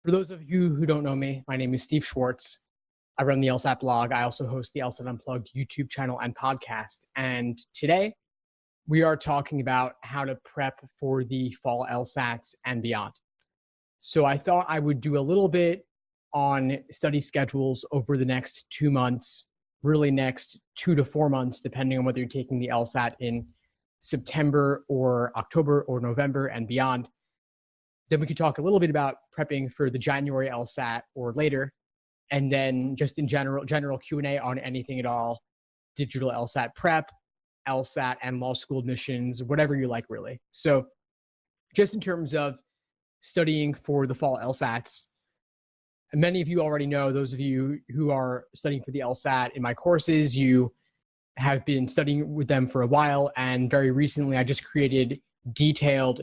For those of you who don't know me, my name is Steve Schwartz. I run the LSAT blog. I also host the LSAT Unplugged YouTube channel and podcast. And today we are talking about how to prep for the fall LSATs and beyond. So I thought I would do a little bit on study schedules over the next 2 months, really next 2 to 4 months, depending on whether you're taking the LSAT in September or October or November and beyond. Then we could talk a little bit about prepping for the January LSAT or later, and then just in general Q&A on anything at all, digital LSAT prep, LSAT and law school admissions, whatever you like really. So just in terms of studying for the fall LSATs, many of you already know, those of you who are studying for the LSAT in my courses, you have been studying with them for a while, and very recently I just created detailed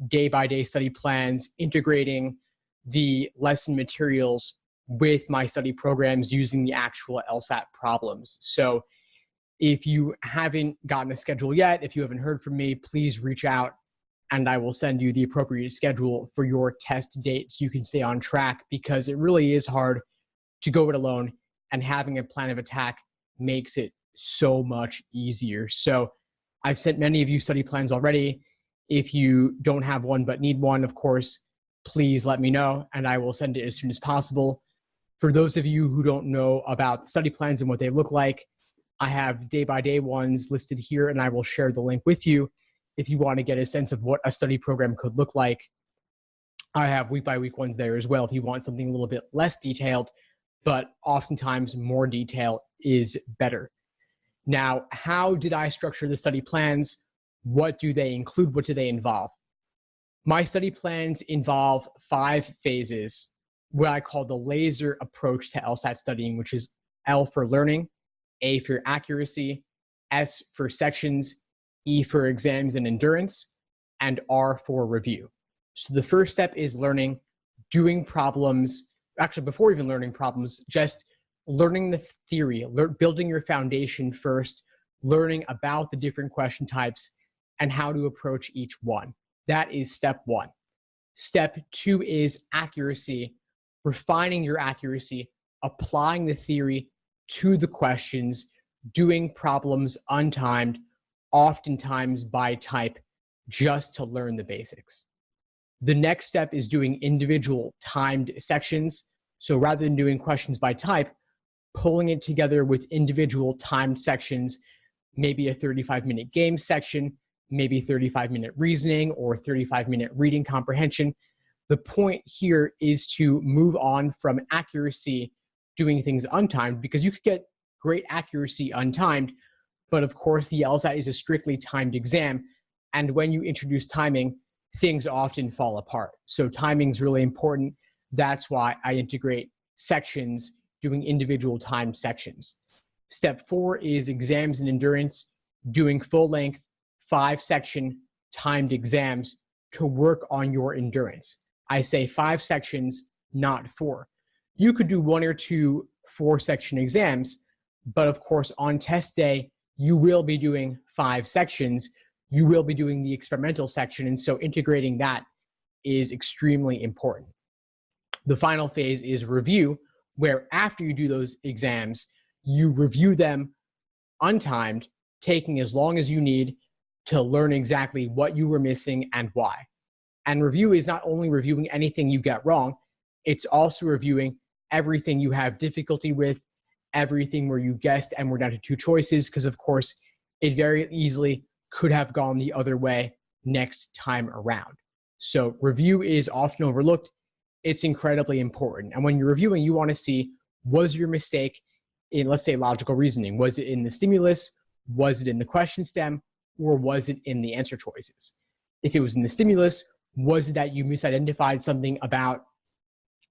day-by-day study plans, integrating the lesson materials with my study programs using the actual LSAT problems. So if you haven't gotten a schedule yet, if you haven't heard from me, please reach out and I will send you the appropriate schedule for your test date so you can stay on track, because it really is hard to go it alone, and having a plan of attack makes it so much easier. So I've sent many of you study plans already. If you don't have one but need one, of course, please let me know and I will send it as soon as possible. For those of you who don't know about study plans and what they look like, I have day-by-day ones listed here, and I will share the link with you if you want to get a sense of what a study program could look like. I have week-by-week ones there as well if you want something a little bit less detailed, but oftentimes more detail is better. Now, how did I structure the study plans? What do they include? What do they involve? My study plans involve 5 phases, what I call the laser approach to LSAT studying, which is L for learning, A for accuracy, S for sections, E for exams and endurance, and R for review. So the first step is learning, doing problems. Actually, before even learning problems, just learning the theory, building your foundation first, learning about the different question types and how to approach each one. That is step 1. Step 2 is accuracy, refining your accuracy, applying the theory to the questions, doing problems untimed, oftentimes by type, just to learn the basics. The next step is doing individual timed sections. So rather than doing questions by type, pulling it together with individual timed sections, maybe a 35-minute game section, maybe 35-minute reasoning or 35-minute reading comprehension. The point here is to move on from accuracy, doing things untimed, because you could get great accuracy untimed, but of course the LSAT is a strictly timed exam, and when you introduce timing, things often fall apart. So timing is really important. That's why I integrate sections, doing individual timed sections. Step 4 is exams and endurance, doing full-length 5-section timed exams to work on your endurance. I say 5 sections, not 4. You could do 1 or 2 4-section exams, but of course on test day, you will be doing 5 sections. You will be doing the experimental section, and so integrating that is extremely important. The final phase is review, where after you do those exams, you review them untimed, taking as long as you need to learn exactly what you were missing and why. And review is not only reviewing anything you get wrong, it's also reviewing everything you have difficulty with, everything where you guessed and were down to 2 choices, because of course, it very easily could have gone the other way next time around. So review is often overlooked. It's incredibly important. And when you're reviewing, you want to see, was your mistake in, let's say, logical reasoning? Was it in the stimulus? Was it in the question stem? Or was it in the answer choices? If it was in the stimulus, was it that you misidentified something about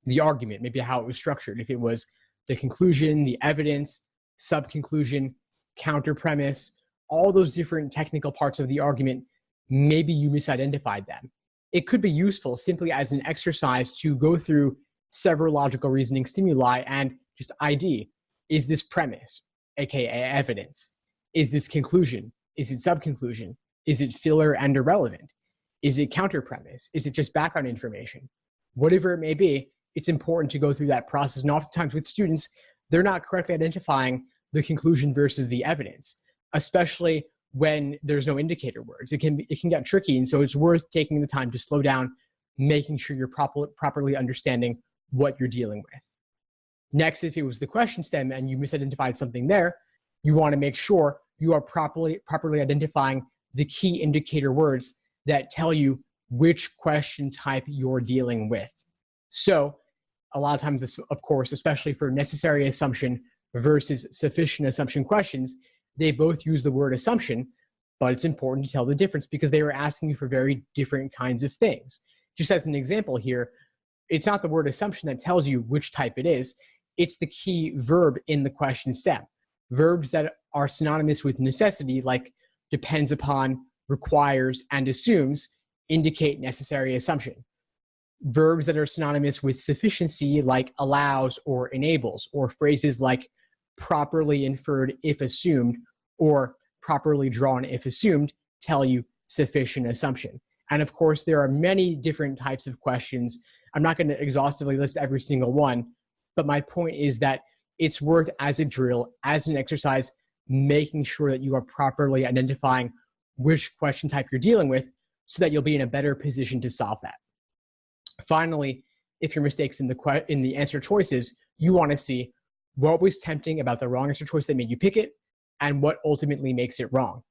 the argument, maybe how it was structured? If it was the conclusion, the evidence, sub-conclusion, counter-premise, all those different technical parts of the argument, maybe you misidentified them. It could be useful simply as an exercise to go through several logical reasoning stimuli and just ID. Is this premise, aka evidence? Is this conclusion? Is it sub-conclusion? Is it filler and irrelevant? Is it counter premise? Is it just background information? Whatever it may be, it's important to go through that process. And oftentimes with students, they're not correctly identifying the conclusion versus the evidence, especially when there's no indicator words. It can get tricky. And so it's worth taking the time to slow down, making sure you're properly understanding what you're dealing with. Next, if it was the question stem and you misidentified something there, you want to make sure you are properly identifying the key indicator words that tell you which question type you're dealing with. So a lot of times, this, of course, especially for necessary assumption versus sufficient assumption questions, they both use the word assumption, but it's important to tell the difference because they were asking you for very different kinds of things. Just as an example here, it's not the word assumption that tells you which type it is. It's the key verb in the question stem. Verbs that are synonymous with necessity, like depends upon, requires, and assumes, indicate necessary assumption. Verbs that are synonymous with sufficiency, like allows or enables, or phrases like properly inferred if assumed, or properly drawn if assumed, tell you sufficient assumption. And of course, there are many different types of questions. I'm not going to exhaustively list every single one, but my point is that it's worth, as a drill, as an exercise, making sure that you are properly identifying which question type you're dealing with so that you'll be in a better position to solve that. Finally, if your mistakes in the answer choices, you want to see what was tempting about the wrong answer choice that made you pick it, and what ultimately makes it wrong,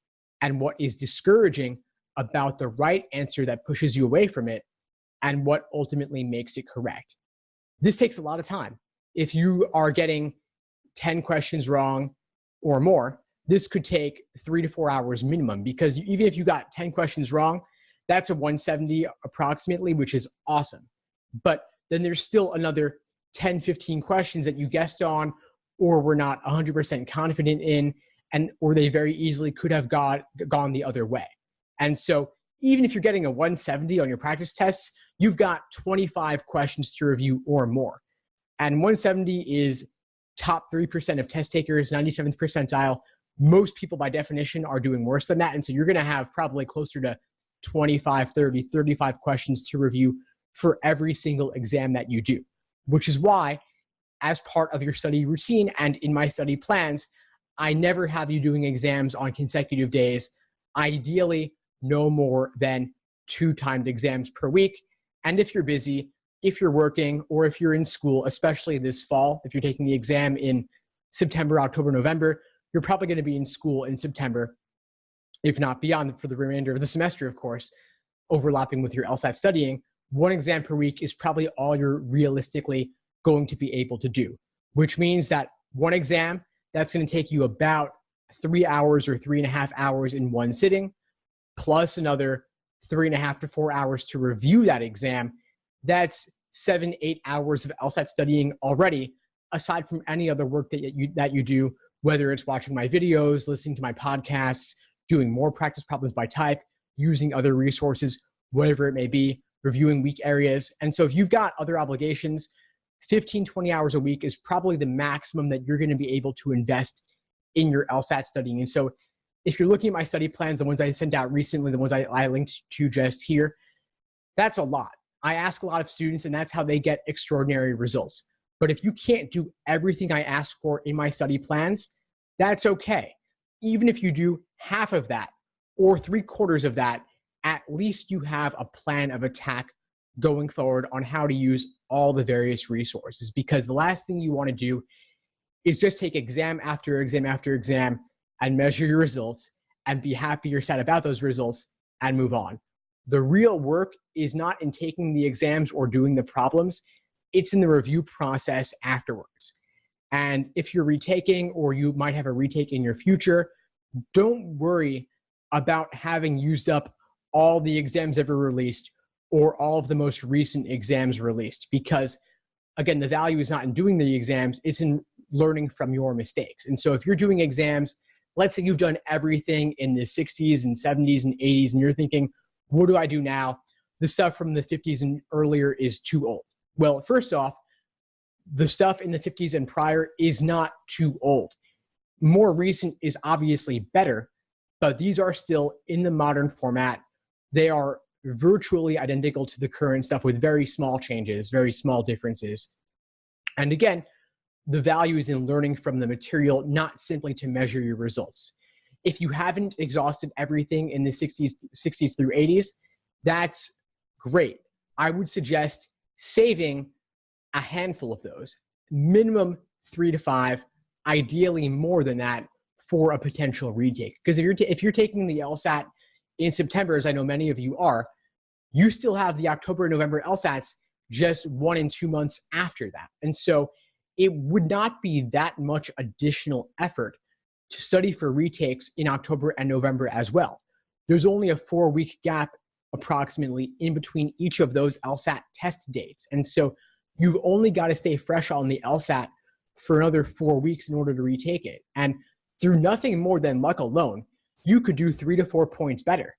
and what is discouraging about the right answer that pushes you away from it, and what ultimately makes it correct. This takes a lot of time. If you are getting 10 questions wrong or more, this could take 3 to 4 hours minimum, because even if you got 10 questions wrong, that's a 170 approximately, which is awesome. But then there's still another 10, 15 questions that you guessed on or were not 100% confident in, or they very easily could have gone the other way. And so even if you're getting a 170 on your practice tests, you've got 25 questions to review or more. And 170 is top 3% of test takers, 97th percentile. Most people by definition are doing worse than that. And so you're going to have probably closer to 25, 30, 35 questions to review for every single exam that you do, which is why, as part of your study routine and in my study plans, I never have you doing exams on consecutive days, ideally no more than 2 timed exams per week. And if you're busy, if you're working, or if you're in school, especially this fall, if you're taking the exam in September, October, November, you're probably going to be in school in September, if not beyond, for the remainder of the semester, of course, overlapping with your LSAT studying. 1 exam per week is probably all you're realistically going to be able to do, which means that 1 exam, that's going to take you about 3 hours or 3.5 hours in one sitting, plus another 3.5 to 4 hours to review that exam. That's 7-8 hours of LSAT studying already, aside from any other work that you do, whether it's watching my videos, listening to my podcasts, doing more practice problems by type, using other resources, whatever it may be, reviewing weak areas. And so if you've got other obligations, 15, 20 hours a week is probably the maximum that you're going to be able to invest in your LSAT studying. And so if you're looking at my study plans, the ones I sent out recently, the ones I linked to just here, that's a lot. I ask a lot of students, and that's how they get extraordinary results. But if you can't do everything I ask for in my study plans, that's okay. Even if you do half of that or 3/4 of that, at least you have a plan of attack going forward on how to use all the various resources. Because the last thing you want to do is just take exam after exam after exam and measure your results and be happy or sad about those results and move on. The real work is not in taking the exams or doing the problems. It's in the review process afterwards. And if you're retaking, or you might have a retake in your future, don't worry about having used up all the exams ever released or all of the most recent exams released. Because again, the value is not in doing the exams, it's in learning from your mistakes. And so if you're doing exams, let's say you've done everything in the 60s and 70s and 80s, and you're thinking, what do I do now? The stuff from the 50s and earlier is too old. Well, first off, the stuff in the 50s and prior is not too old. More recent is obviously better, but these are still in the modern format. They are virtually identical to the current stuff with very small changes, very small differences. And again, the value is in learning from the material, not simply to measure your results. If you haven't exhausted everything in the 60s through 80s, that's great. I would suggest saving a handful of those, minimum 3 to 5, ideally more than that for a potential retake. Because if you're taking the LSAT in September, as I know many of you are, you still have the October and November LSATs just 1 and 2 months after that. And so it would not be that much additional effort to study for retakes in October and November as well. There's only a 4-week gap approximately in between each of those LSAT test dates. And so you've only got to stay fresh on the LSAT for another 4 weeks in order to retake it. And through nothing more than luck alone, you could do 3 to 4 points better.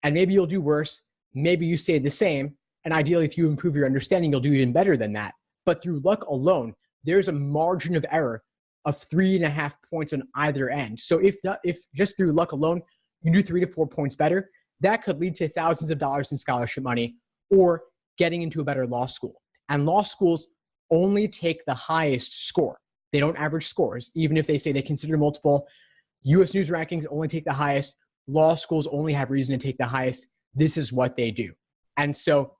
And maybe you'll do worse. Maybe you stay the same. And ideally, if you improve your understanding, you'll do even better than that. But through luck alone, there's a margin of error of 3.5 points on either end. So if just through luck alone, you do 3 to 4 points better, that could lead to thousands of dollars in scholarship money or getting into a better law school. And law schools only take the highest score. They don't average scores, even if they say they consider multiple. US News rankings only take the highest. Law schools only have reason to take the highest. This is what they do. And so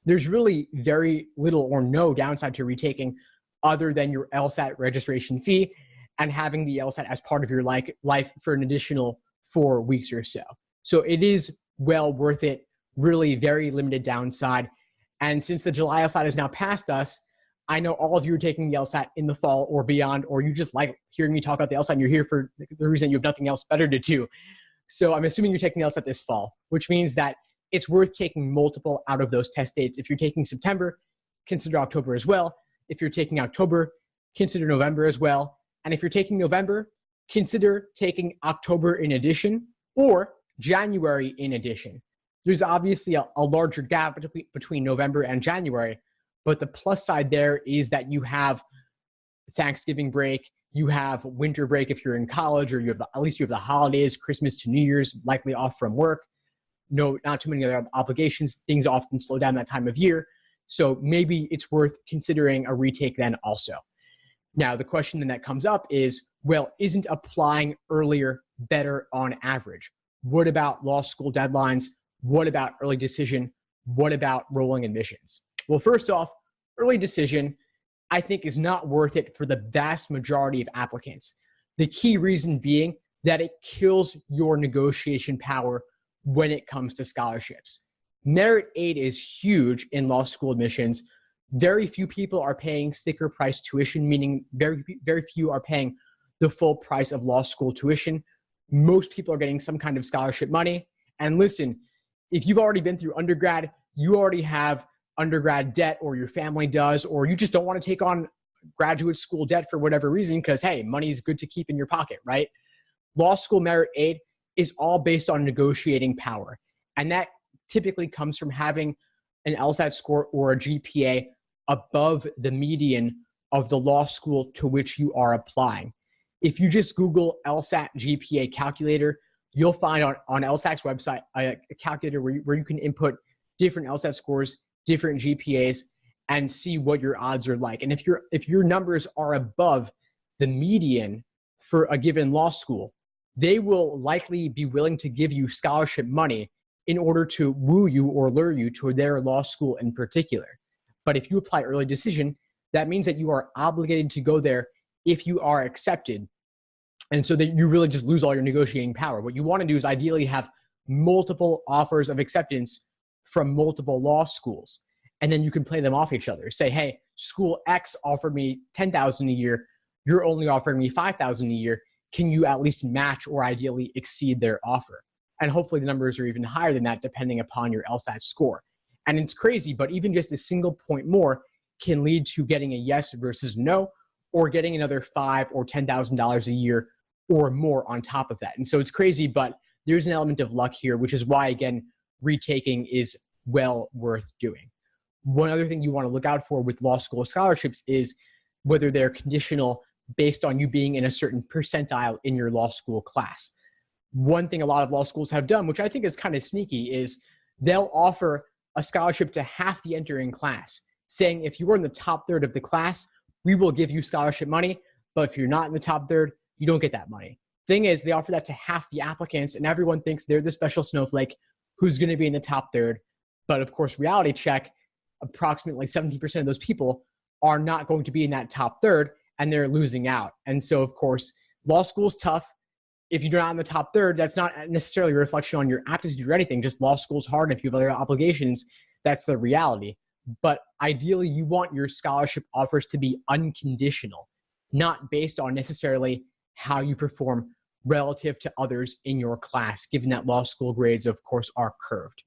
there's really very little or no downside to retaking other than your LSAT registration fee and having the LSAT as part of your life for an additional 4 weeks or so. So it is well worth it, really very limited downside. And since the July LSAT is now past us, I know all of you are taking the LSAT in the fall or beyond, or you just like hearing me talk about the LSAT and you're here for the reason you have nothing else better to do. So I'm assuming you're taking the LSAT this fall, which means that it's worth taking multiple out of those test dates. If you're taking September, consider October as well. If you're taking October, consider November as well. And if you're taking November, consider taking October in addition or January in addition. There's obviously a larger gap between November and January, but the plus side there is that you have Thanksgiving break, you have winter break if you're in college, or at least you have the holidays, Christmas to New Year's, likely off from work. No, not too many other obligations. Things often slow down that time of year. So maybe it's worth considering a retake then also. Now, the question then that comes up is, well, isn't applying earlier better on average? What about law school deadlines? What about early decision? What about rolling admissions? Well, first off, early decision, I think, is not worth it for the vast majority of applicants. The key reason being that it kills your negotiation power when it comes to scholarships. Merit aid is huge in law school admissions. Very few people are paying sticker price tuition, meaning very few are paying the full price of law school tuition. Most people are getting some kind of scholarship money. And listen, if you've already been through undergrad, you already have undergrad debt, or your family does, or you just don't want to take on graduate school debt for whatever reason because, hey, money is good to keep in your pocket, right? Law school merit aid is all based on negotiating power. And that typically comes from having an LSAT score or a GPA above the median of the law school to which you are applying. If you just Google LSAT GPA calculator, you'll find on LSAT's website a calculator where you can input different LSAT scores, different GPAs, and see what your odds are like. And if your numbers are above the median for a given law school, they will likely be willing to give you scholarship money in order to woo you or lure you to their law school in particular. But if you apply early decision, that means that you are obligated to go there if you are accepted. And so that you really just lose all your negotiating power. What you want to do is ideally have multiple offers of acceptance from multiple law schools. And then you can play them off each other. Say, hey, school X offered me $10,000 a year. You're only offering me $5,000 a year. Can you at least match or ideally exceed their offer? And hopefully the numbers are even higher than that depending upon your LSAT score. And it's crazy, but even just a single point more can lead to getting a yes versus no, or getting another $5,000 or $10,000 a year or more on top of that. And so it's crazy, but there's an element of luck here, which is why, again, retaking is well worth doing. One other thing you want to look out for with law school scholarships is whether they're conditional based on you being in a certain percentile in your law school class. One thing a lot of law schools have done, which I think is kind of sneaky, is they'll offer a scholarship to half the entering class, saying if you're in the top third of the class, we will give you scholarship money, but if you're not in the top third, you don't get that money. Thing is, they offer that to half the applicants, and everyone thinks they're the special snowflake who's going to be in the top third. But of course, reality check, approximately 70% of those people are not going to be in that top third, and they're losing out. And so, of course, law school's tough. If you're not in the top third, that's not necessarily a reflection on your aptitude or anything. Just law school's hard. If you have other obligations, that's the reality. But ideally, you want your scholarship offers to be unconditional, not based on necessarily how you perform relative to others in your class, given that law school grades, of course, are curved.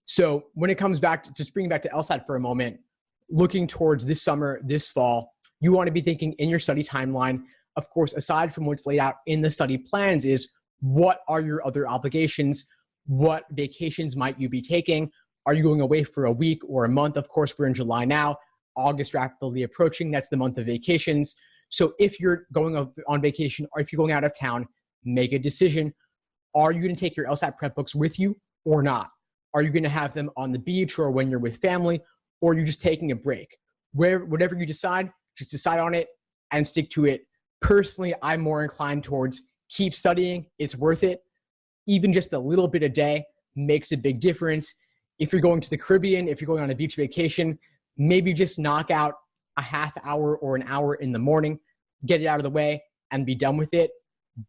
So when it comes back to, just bringing back to LSAT for a moment, looking towards this summer, this fall, you want to be thinking in your study timeline, of course, aside from what's laid out in the study plans, is what are your other obligations? What vacations might you be taking? Are you going away for a week or a month? Of course, we're in July now. August rapidly approaching. That's the month of vacations. So if you're going on vacation or if you're going out of town, make a decision. Are you going to take your LSAT prep books with you or not? Are you going to have them on the beach or when you're with family, or are you just taking a break? Whatever you decide, just decide on it and stick to it. Personally, I'm more inclined towards keep studying. It's worth it. Even just a little bit a day makes a big difference. If you're going to the Caribbean, if you're going on a beach vacation, maybe just knock out a half hour or an hour in the morning, get it out of the way and be done with it.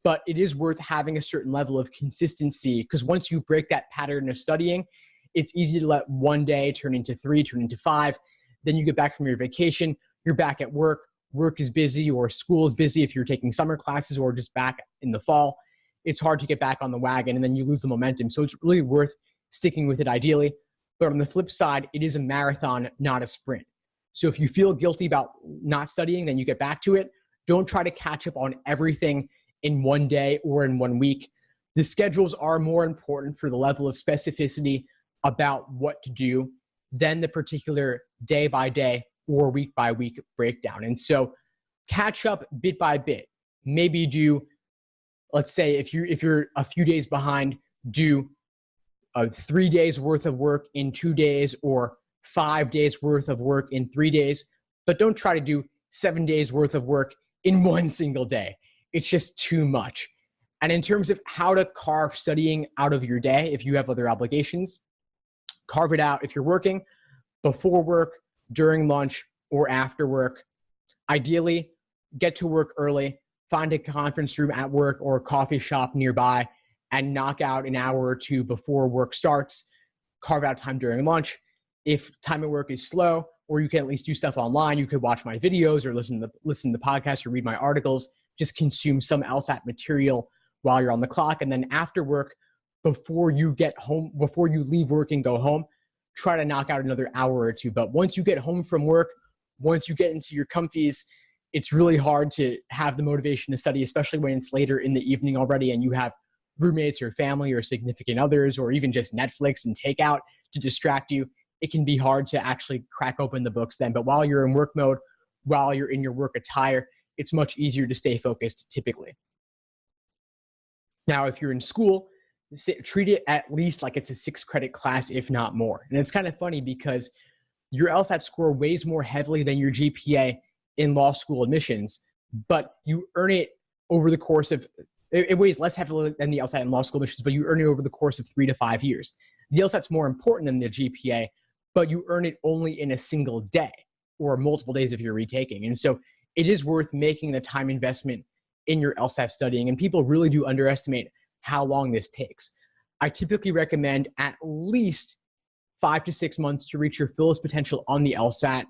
But it is worth having a certain level of consistency, because once you break that pattern of studying, it's easy to let one day turn into 3, turn into 5. Then you get back from your vacation, you're back at work. Work is busy or school is busy if you're taking summer classes or just back in the fall. It's hard to get back on the wagon and then you lose the momentum. So it's really worth sticking with it ideally. But on the flip side, it is a marathon, not a sprint. So if you feel guilty about not studying, then you get back to it. Don't try to catch up on everything in one day or in 1 week. The schedules are more important for the level of specificity about what to do than the particular day by day or week by week breakdown. And so catch up bit by bit. Maybe do, let's say if you're a few days behind, do 3 days worth of work in 2 days or 5 days worth of work in 3 days, but don't try to do 7 days worth of work in one single day. It's just too much. And in terms of how to carve studying out of your day, if you have other obligations, carve it out if you're working, before work, during lunch, or after work. Ideally, get to work early, find a conference room at work or a coffee shop nearby, and knock out an hour or two before work starts. Carve out time during lunch. If time at work is slow, or you can at least do stuff online, you could watch my videos or listen to the podcast or read my articles. Just consume some LSAT material while you're on the clock. And then after work, before you get home, before you leave work and go home, try to knock out another hour or two. But once you get home from work, once you get into your comfies, it's really hard to have the motivation to study, especially when it's later in the evening already and you have roommates or family or significant others or even just Netflix and takeout to distract you. It can be hard to actually crack open the books then. But while you're in work mode, while you're in your work attire, it's much easier to stay focused typically. Now, if you're in school, treat it at least like it's a 6-credit class, if not more. And it's kind of funny because your LSAT score weighs more heavily than your GPA in law school admissions, but you earn it over the course of, it weighs less heavily than the LSAT in law school admissions, but you earn it over the course of 3 to 5 years. The LSAT's more important than the GPA, but you earn it only in a single day or multiple days if you're retaking. And so it is worth making the time investment in your LSAT studying. And people really do underestimate how long this takes. I typically recommend at least 5 to 6 months to reach your fullest potential on the LSAT.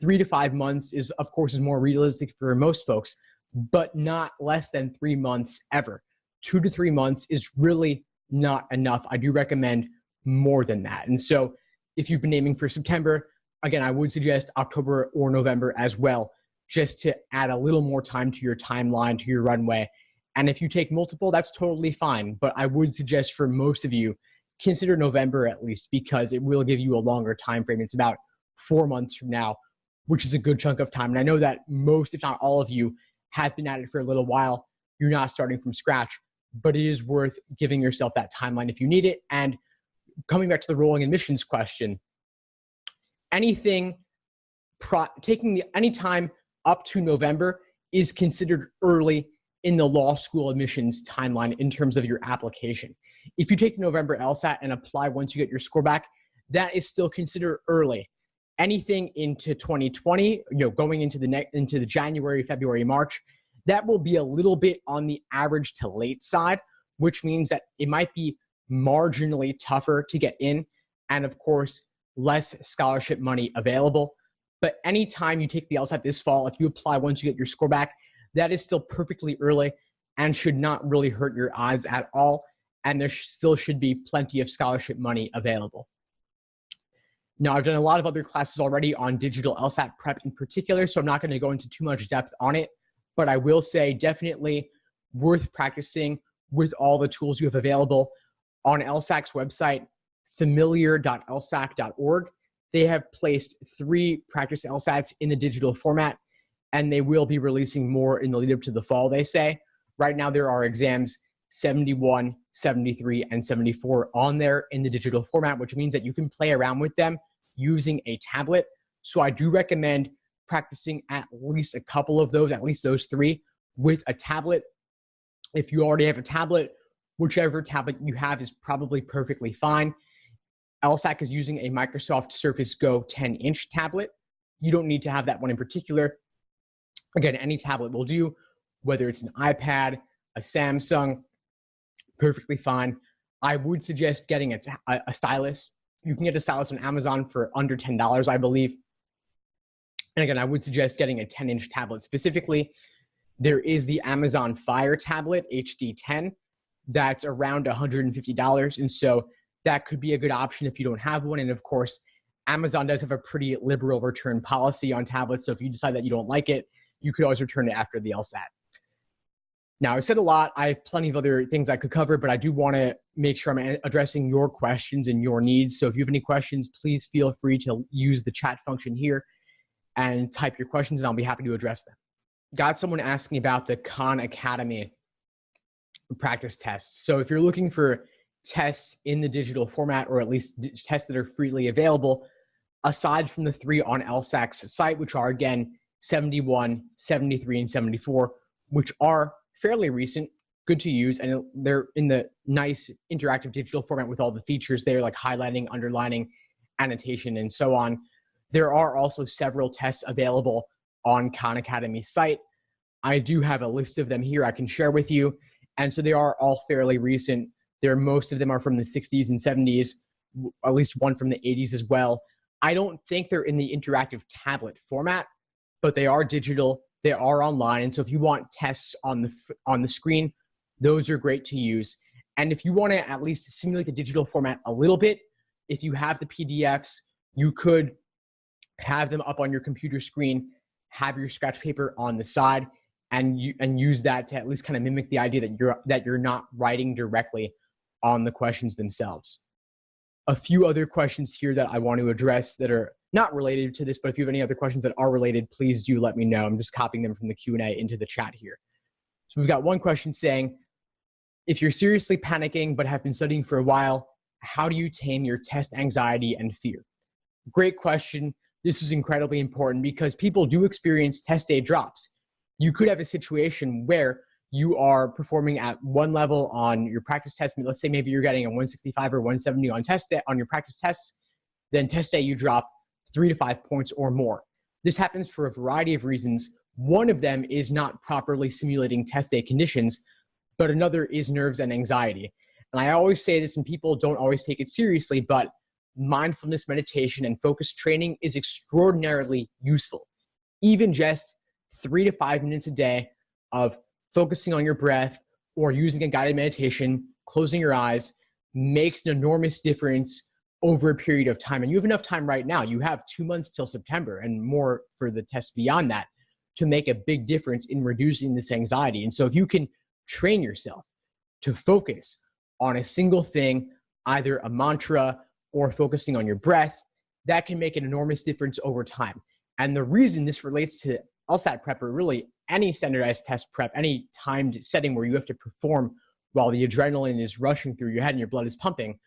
3 to 5 months is, of course, is more realistic for most folks, but not less than 3 months ever. 2 to 3 months is really not enough. I do recommend more than that. And so if you've been aiming for September, again, I would suggest October or November as well, just to add a little more time to your timeline, to your runway. And if you take multiple, that's totally fine. But I would suggest for most of you, consider November at least, because it will give you a longer time frame. It's about 4 months from now, which is a good chunk of time. And I know that most, if not all of you, have been at it for a little while. You're not starting from scratch, but it is worth giving yourself that timeline if you need it. And coming back to the rolling admissions question, anything any time up to November is considered early in the law school admissions timeline in terms of your application. If you take the November LSAT and apply once you get your score back, that is still considered early. Anything into 2020, going into the January, February, March, that will be a little bit on the average to late side, which means that it might be marginally tougher to get in, and of course, less scholarship money available. But anytime you take the LSAT this fall, if you apply once you get your score back, that is still perfectly early and should not really hurt your odds at all. And there still should be plenty of scholarship money available. Now, I've done a lot of other classes already on digital LSAT prep in particular, so I'm not going to go into too much depth on it, but I will say definitely worth practicing with all the tools you have available. On LSAC's website, familiar.lsac.org, they have placed 3 practice LSATs in the digital format, and they will be releasing more in the lead up to the fall, they say. Right now, there are exams 71, 73, and 74 on there in the digital format, which means that you can play around with them using a tablet. So I do recommend practicing at least a couple of those, at least those 3, with a tablet. If you already have a tablet, whichever tablet you have is probably perfectly fine. LSAC is using a Microsoft Surface Go 10-inch tablet. You don't need to have that one in particular. Again, any tablet will do, whether it's an iPad, a Samsung, perfectly fine. I would suggest getting a stylus. You can get a stylus on Amazon for under $10, I believe. And again, I would suggest getting a 10-inch tablet. Specifically, there is the Amazon Fire tablet HD10 that's around $150. And so that could be a good option if you don't have one. And of course, Amazon does have a pretty liberal return policy on tablets. So if you decide that you don't like it, you could always return it after the LSAT. Now, I've said a lot. I have plenty of other things I could cover, but I do want to make sure I'm addressing your questions and your needs. So if you have any questions, please feel free to use the chat function here and type your questions, and I'll be happy to address them. Got someone asking about the Khan Academy practice tests. So if you're looking for tests in the digital format, or at least tests that are freely available, aside from the 3 on LSAC's site, which are, again, 71, 73, and 74, which are fairly recent, good to use, and they're in the nice interactive digital format with all the features there, like highlighting, underlining, annotation, and so on. There are also several tests available on Khan Academy's site. I do have a list of them here I can share with you, and so they are all fairly recent. Most of them are from the 60s and 70s, at least one from the 80s as well. I don't think they're in the interactive tablet format, but they are digital, they are online, and so if you want tests on the screen, those are great to use. And if you want to at least simulate the digital format a little bit, if you have the PDFs, you could have them up on your computer screen, have your scratch paper on the side, and use that to at least kind of mimic the idea that you're not writing directly on the questions themselves. A few other questions here that I want to address that are not related to this, but if you have any other questions that are related, please do let me know. I'm just copying them from the Q&A into the chat here. So we've got one question saying, if you're seriously panicking but have been studying for a while, how do you tame your test anxiety and fear? Great question. This is incredibly important because people do experience test day drops. You could have a situation where you are performing at one level on your practice test. Let's say maybe you're getting a 165 or 170 on your practice tests. Then test day, you drop 3 to 5 points or more. This happens for a variety of reasons. One of them is not properly simulating test day conditions, but another is nerves and anxiety. And I always say this, and people don't always take it seriously, but mindfulness meditation and focus training is extraordinarily useful. Even just 3 to 5 minutes a day of focusing on your breath or using a guided meditation, closing your eyes, makes an enormous difference over a period of time. And you have enough time right now. You have 2 months till September and more for the tests beyond that to make a big difference in reducing this anxiety. And so if you can train yourself to focus on a single thing, either a mantra or focusing on your breath, that can make an enormous difference over time. And the reason this relates to LSAT prep, or really any standardized test prep, any timed setting where you have to perform while the adrenaline is rushing through your head and your blood is pumping,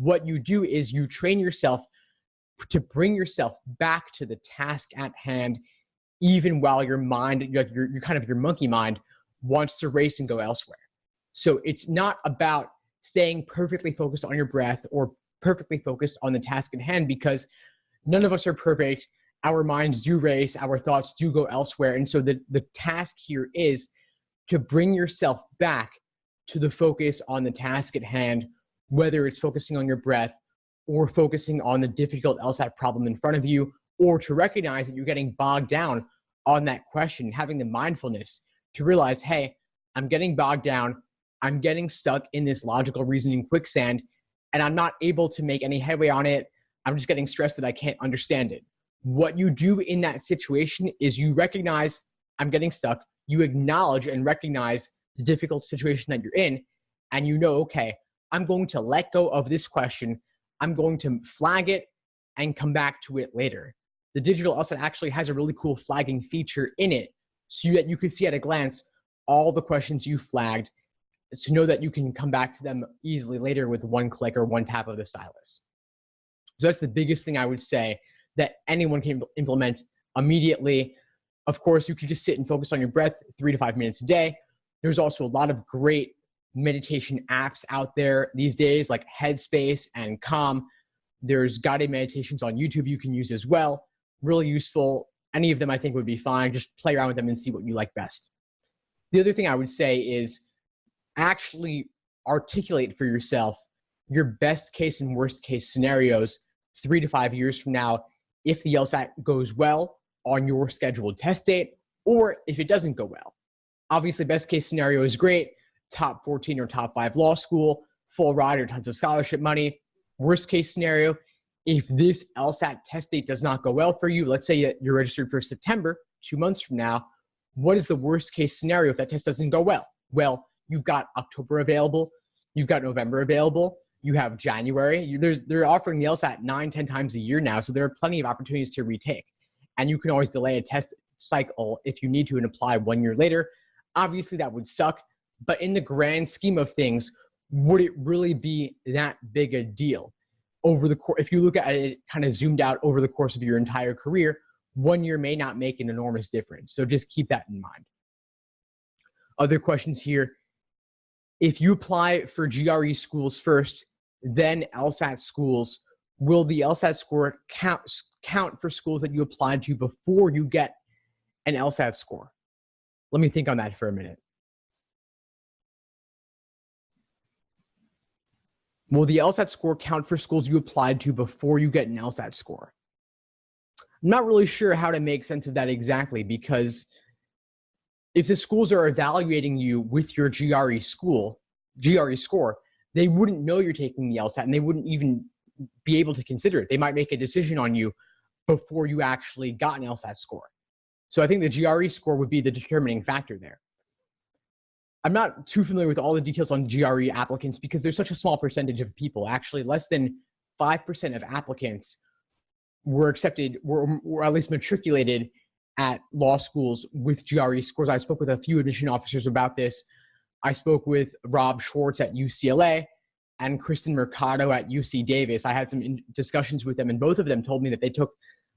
what you do is you train yourself to bring yourself back to the task at hand, even while your mind, your monkey mind, wants to race and go elsewhere. So it's not about staying perfectly focused on your breath or perfectly focused on the task at hand, because none of us are perfect. Our minds do race, our thoughts do go elsewhere. And so the task here is to bring yourself back to the focus on the task at hand, whether it's focusing on your breath or focusing on the difficult LSAT problem in front of you, or to recognize that you're getting bogged down on that question, having the mindfulness to realize, hey, I'm getting bogged down, I'm getting stuck in this logical reasoning quicksand, and I'm not able to make any headway on it. I'm just getting stressed that I can't understand it. What you do in that situation is you recognize I'm getting stuck, you acknowledge and recognize the difficult situation that you're in, and you know, okay, I'm going to let go of this question, I'm going to flag it and come back to it later. The digital LSAT actually has a really cool flagging feature in it so that you can see at a glance all the questions you flagged, to know that you can come back to them easily later with one click or one tap of the stylus. So that's the biggest thing I would say that anyone can implement immediately. Of course, you can just sit and focus on your breath 3 to 5 minutes a day. There's also a lot of great meditation apps out there these days, like Headspace and Calm. There's guided meditations on YouTube you can use as well. Really useful. Any of them I think would be fine. Just play around with them and see what you like best. The other thing I would say is actually articulate for yourself your best case and worst case scenarios 3 to 5 years from now if the LSAT goes well on your scheduled test date, or if it doesn't go well. Obviously, best case scenario is great. Top 14 or top 5 law school, full ride or tons of scholarship money. Worst case scenario, if this LSAT test date does not go well for you, let's say you're registered for September, 2 months from now, what is the worst case scenario if that test doesn't go well? Well, you've got October available, you've got November available, you have January. They're offering the LSAT 9-10 times a year now, so there are plenty of opportunities to retake. And you can always delay a test cycle if you need to and apply 1 year later. Obviously, that would suck, but in the grand scheme of things, would it really be that big a deal? If you look at it kind of zoomed out over the course of your entire career, 1 year may not make an enormous difference. So just keep that in mind. Other questions here. If you apply for GRE schools first, then LSAT schools, will the LSAT score count for schools that you applied to before you get an LSAT score? Let me think on that for a minute. Will the LSAT score count for schools you applied to before you get an LSAT score? I'm not really sure how to make sense of that exactly, because if the schools are evaluating you with your GRE score, they wouldn't know you're taking the LSAT and they wouldn't even be able to consider it. They might make a decision on you before you actually got an LSAT score. So I think the GRE score would be the determining factor there. I'm not too familiar with all the details on GRE applicants because there's such a small percentage of people. Actually, less than 5% of applicants were accepted, were at least matriculated at law schools with GRE scores. I spoke with a few admission officers about this. I spoke with Rob Schwartz at UCLA and Kristen Mercado at UC Davis. I had some discussions with them, and both of them told me that they took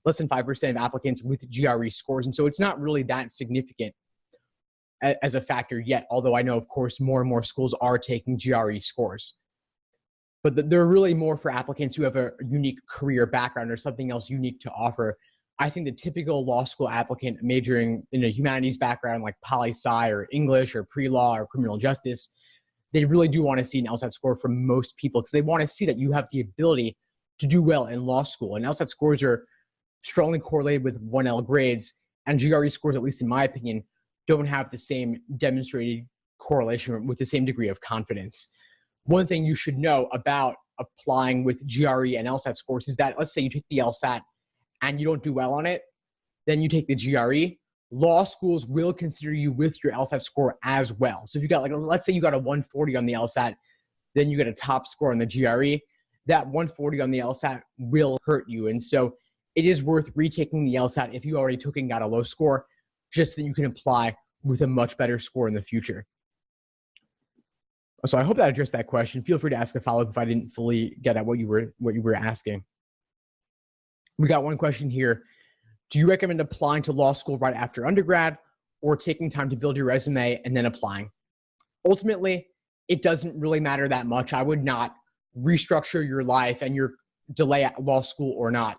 less than 5% of applicants with GRE scores. And so it's not really that significant as a factor yet, although I know, of course, more and more schools are taking GRE scores. But they're really more for applicants who have a unique career background or something else unique to offer. I think the typical law school applicant majoring in a humanities background like poli-sci or English or pre-law or criminal justice, they really do want to see an LSAT score from most people because they want to see that you have the ability to do well in law school. And LSAT scores are strongly correlated with 1L grades, and GRE scores, at least in my opinion, don't have the same demonstrated correlation with the same degree of confidence. One thing you should know about applying with GRE and LSAT scores is that, let's say you take the LSAT and you don't do well on it, then you take the GRE, law schools will consider you with your LSAT score as well. So if you got, like, let's say you got a 140 on the LSAT, then you get a top score on the GRE, that 140 on the LSAT will hurt you. And so it is worth retaking the LSAT if you already took and got a low score, just so that you can apply with a much better score in the future. So I hope that addressed that question. Feel free to ask a follow-up if I didn't fully get at what you were asking. We got one question here. Do you recommend applying to law school right after undergrad or taking time to build your resume and then applying? Ultimately, it doesn't really matter that much. I would not restructure your life and your delay at law school or not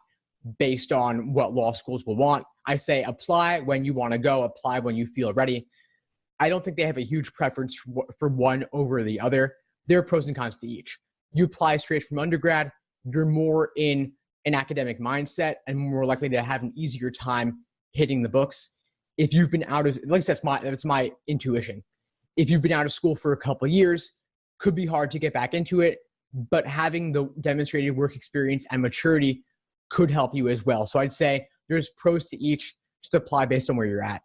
based on what law schools will want. I say apply when you want to go, apply when you feel ready. I don't think they have a huge preference for one over the other. There are pros and cons to each. You apply straight from undergrad, you're more in an academic mindset and more likely to have an easier time hitting the books. If you've been out of, at least that's my intuition. If you've been out of school for a couple of years, could be hard to get back into it, but having the demonstrated work experience and maturity could help you as well. So I'd say there's pros to each. Just apply based on where you're at.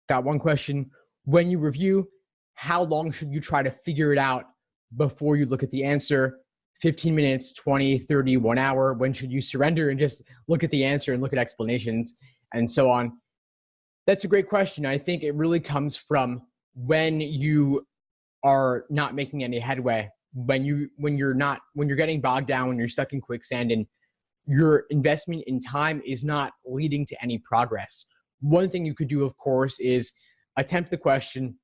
Got one question. When you review, how long should you try to figure it out before you look at the answer? 15 minutes, 20, 30, 1 hour? When should you surrender and just look at the answer and look at explanations and so on? That's a great question. I think it really comes from when you are not making any headway, when you're getting bogged down, when you're stuck in quicksand and your investment in time is not leading to any progress. One thing you could do, of course, is attempt the question,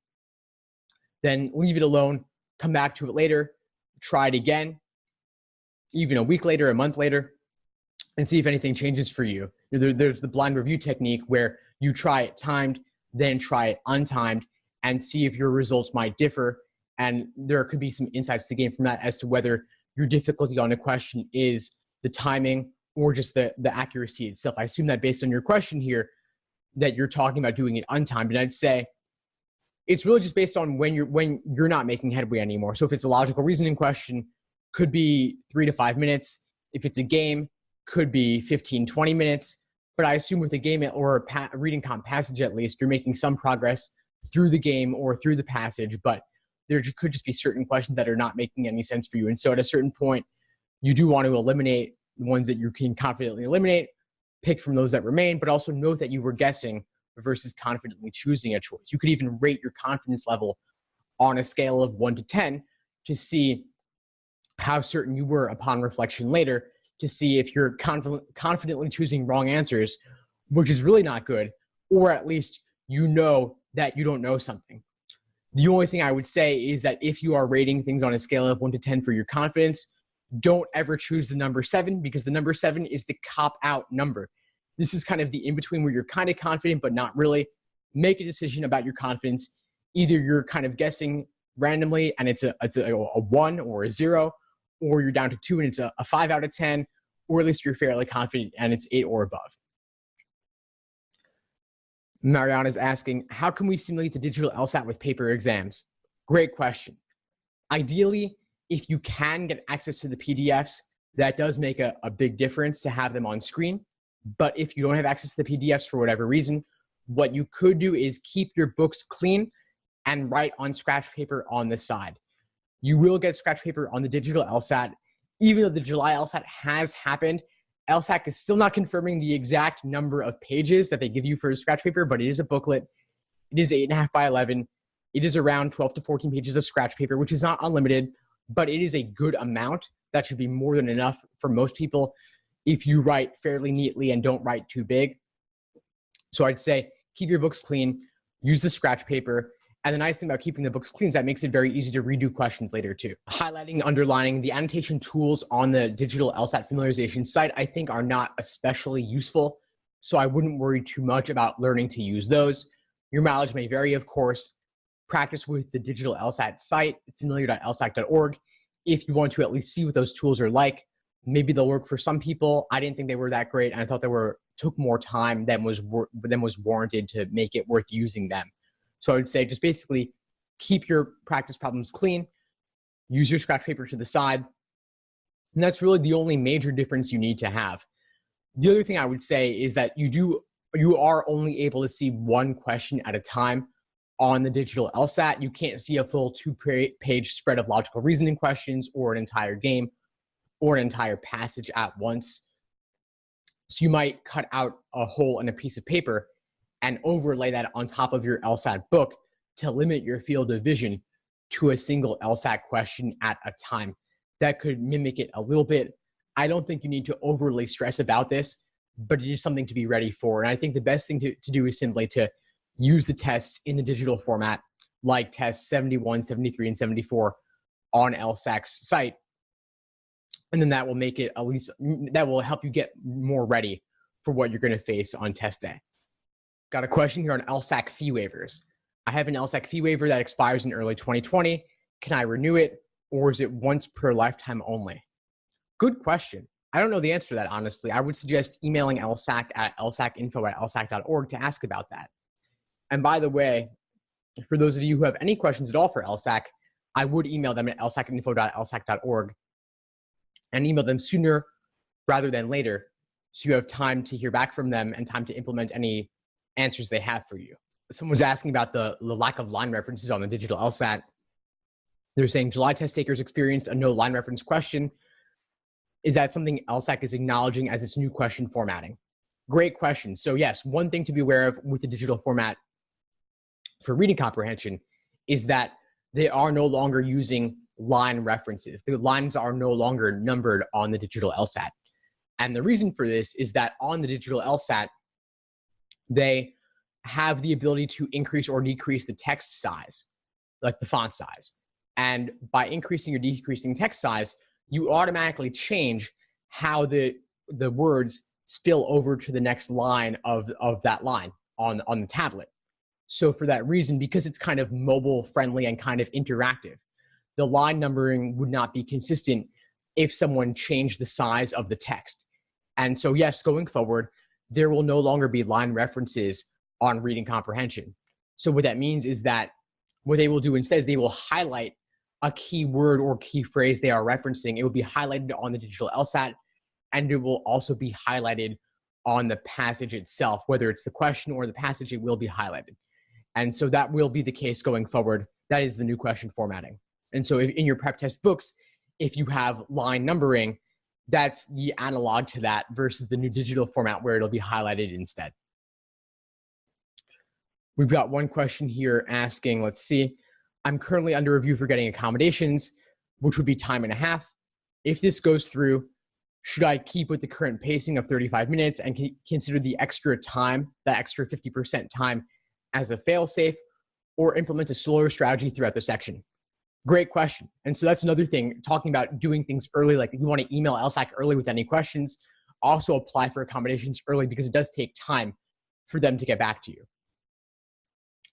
then leave it alone, come back to it later, try it again, even a week later, a month later, and see if anything changes for you. There's the blind review technique where you try it timed, then try it untimed, and see if your results might differ. And there could be some insights to gain from that as to whether your difficulty on a question is the timing or just the accuracy itself. I assume that based on your question here, that you're talking about doing it untimed. And I'd say it's really just based on when you're not making headway anymore. So if it's a logical reasoning question, could be 3 to 5 minutes. If it's a game, could be 15, 20 minutes. But I assume with a game or a reading comp passage, at least, you're making some progress through the game or through the passage, but there could just be certain questions that are not making any sense for you. And so at a certain point, you do want to eliminate the ones that you can confidently eliminate, pick from those that remain, but also note that you were guessing versus confidently choosing a choice. You could even rate your confidence level on a scale of 1 to 10 to see how certain you were upon reflection later, to see if you're confidently choosing wrong answers, which is really not good, or at least you know that you don't know something. The only thing I would say is that if you are rating things on a scale of 1 to 10 for your confidence, don't ever choose the number 7, because the number 7 is the cop-out number. This is kind of the in-between where you're kind of confident, but not really. Make a decision about your confidence. Either you're kind of guessing randomly and it's a 1 or a 0, or you're down to 2 and it's a 5 out of 10, or at least you're fairly confident and it's 8 or above. Mariana is asking, how can we simulate the digital LSAT with paper exams? Great question. Ideally, if you can get access to the PDFs, that does make a big difference to have them on screen. But if you don't have access to the PDFs for whatever reason, what you could do is keep your books clean and write on scratch paper on the side. You will get scratch paper on the digital LSAT. Even though the July LSAT has happened, LSAT is still not confirming the exact number of pages that they give you for a scratch paper, but it is a booklet. It is 8.5 by 11. It is around 12 to 14 pages of scratch paper, which is not unlimited, but it is a good amount. That should be more than enough for most people if you write fairly neatly and don't write too big. So I'd say keep your books clean, use the scratch paper. And the nice thing about keeping the books clean is that makes it very easy to redo questions later too. Highlighting, underlining, the annotation tools on the digital LSAT familiarization site, I think are not especially useful. So I wouldn't worry too much about learning to use those. Your mileage may vary, of course. Practice with the digital LSAT site, familiar.lsac.org. If you want to at least see what those tools are like, maybe they'll work for some people. I didn't think they were that great, and I thought they took more time than was warranted to make it worth using them. So I would say just basically keep your practice problems clean, use your scratch paper to the side, and that's really the only major difference you need to have. The other thing I would say is that you are only able to see one question at a time on the digital LSAT. You can't see a full 2-page spread of logical reasoning questions or an entire game or an entire passage at once. So you might cut out a hole in a piece of paper and overlay that on top of your LSAT book to limit your field of vision to a single LSAT question at a time. That could mimic it a little bit. I don't think you need to overly stress about this, but it is something to be ready for. And I think the best thing to do is simply to use the tests in the digital format, like tests 71, 73, and 74 on LSAC's site. And then that will make it, at least, that will help you get more ready for what you're going to face on test day. Got a question here on LSAC fee waivers. I have an LSAC fee waiver that expires in early 2020. Can I renew it, or is it once per lifetime only? Good question. I don't know the answer to that, honestly. I would suggest emailing LSAC at lsacinfo@lsac.org to ask about that. And by the way, for those of you who have any questions at all for LSAC, I would email them at lsacinfo.lsac.org and email them sooner rather than later, so you have time to hear back from them and time to implement any answers they have for you. Someone's asking about the lack of line references on the digital LSAT. They're saying July test takers experienced a no line reference question. Is that something LSAC is acknowledging as its new question formatting? Great question. So yes, one thing to be aware of with the digital format for reading comprehension is that they are no longer using line references. The lines are no longer numbered on the digital LSAT. And the reason for this is that on the digital LSAT, they have the ability to increase or decrease the text size, like the font size. And by increasing or decreasing text size, you automatically change how the words spill over to the next line of that line on the tablet. So for that reason, because it's kind of mobile friendly and kind of interactive, the line numbering would not be consistent if someone changed the size of the text. And so yes, going forward, there will no longer be line references on reading comprehension. So what that means is that what they will do instead is they will highlight a key word or key phrase they are referencing. It will be highlighted on the digital LSAT, and it will also be highlighted on the passage itself. Whether it's the question or the passage, it will be highlighted. And so that will be the case going forward. That is the new question formatting. And so in your PrepTest books, if you have line numbering, that's the analog to that versus the new digital format where it'll be highlighted instead. We've got one question here asking, let's see, I'm currently under review for getting accommodations, which would be time and a half. If this goes through, should I keep with the current pacing of 35 minutes and consider the extra time, that extra 50% time, as a fail-safe, or implement a slower strategy throughout the section? Great question. And so that's another thing, talking about doing things early, like if you want to email LSAC early with any questions, also apply for accommodations early because it does take time for them to get back to you.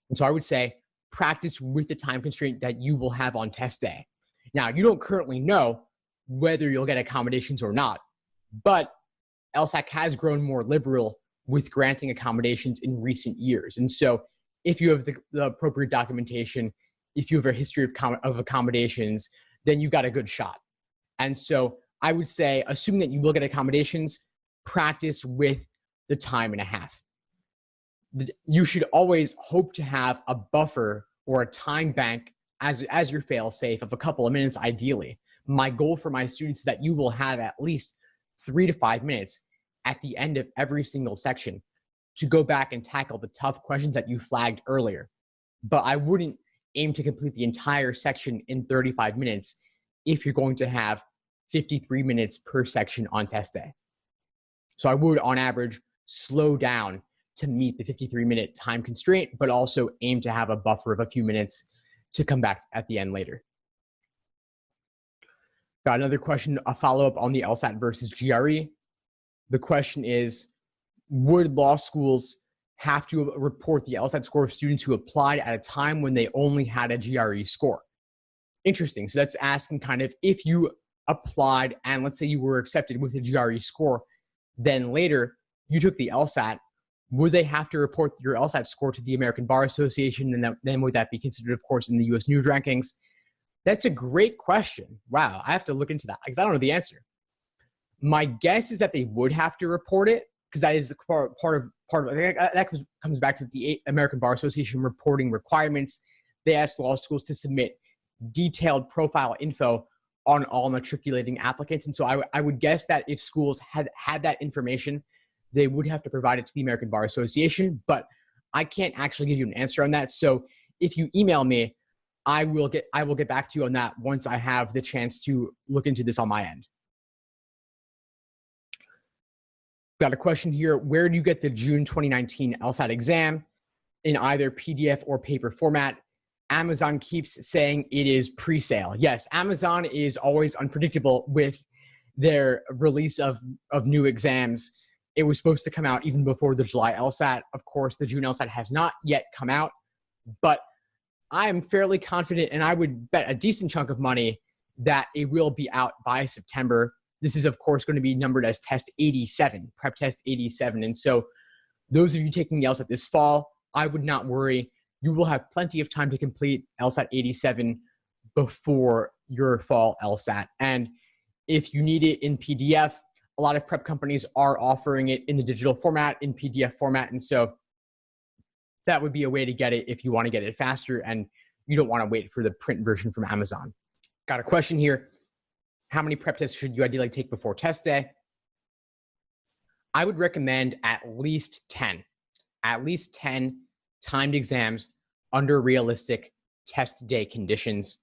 And so I would say practice with the time constraint that you will have on test day. Now, you don't currently know whether you'll get accommodations or not, but LSAC has grown more liberal with granting accommodations in recent years. And so if you have the appropriate documentation, if you have a history of accommodations, then you've got a good shot. And so I would say, assuming that you will get accommodations, practice with the time and a half. You should always hope to have a buffer or a time bank as your fail-safe of a couple of minutes, ideally. My goal for my students is that you will have at least 3 to 5 minutes at the end of every single section to go back and tackle the tough questions that you flagged earlier. But I wouldn't aim to complete the entire section in 35 minutes if you're going to have 53 minutes per section on test day. So I would, on average, slow down to meet the 53-minute time constraint, but also aim to have a buffer of a few minutes to come back at the end later. Got another question, a follow-up on the LSAT versus GRE. The question is, would law schools have to report the LSAT score of students who applied at a time when they only had a GRE score? Interesting. So that's asking kind of if you applied and let's say you were accepted with a GRE score, then later you took the LSAT, would they have to report your LSAT score to the American Bar Association? And then would that be considered, of course, in the US News rankings? That's a great question. Wow, I have to look into that because I don't know the answer. My guess is that they would have to report it because that is the part of that comes back to the American Bar Association reporting requirements. They ask law schools to submit detailed profile info on all matriculating applicants. And so I would guess that if schools had that information, they would have to provide it to the American Bar Association, but I can't actually give you an answer on that. So if you email me, I will get back to you on that once I have the chance to look into this on my end. Got a question here. Where do you get the June 2019 LSAT exam? In either PDF or paper format? Amazon keeps saying it is pre-sale. Yes, Amazon is always unpredictable with their release of new exams. It was supposed to come out even before the July LSAT. Of course, the June LSAT has not yet come out, but I am fairly confident, and I would bet a decent chunk of money that it will be out by September. This is, of course, going to be numbered as test 87, prep test 87. And so those of you taking the LSAT this fall, I would not worry. You will have plenty of time to complete LSAT 87 before your fall LSAT. And if you need it in PDF, a lot of prep companies are offering it in the digital format, in PDF format. And so that would be a way to get it if you want to get it faster and you don't want to wait for the print version from Amazon. Got a question here. How many prep tests should you ideally take before test day? I would recommend at least 10 timed exams under realistic test day conditions.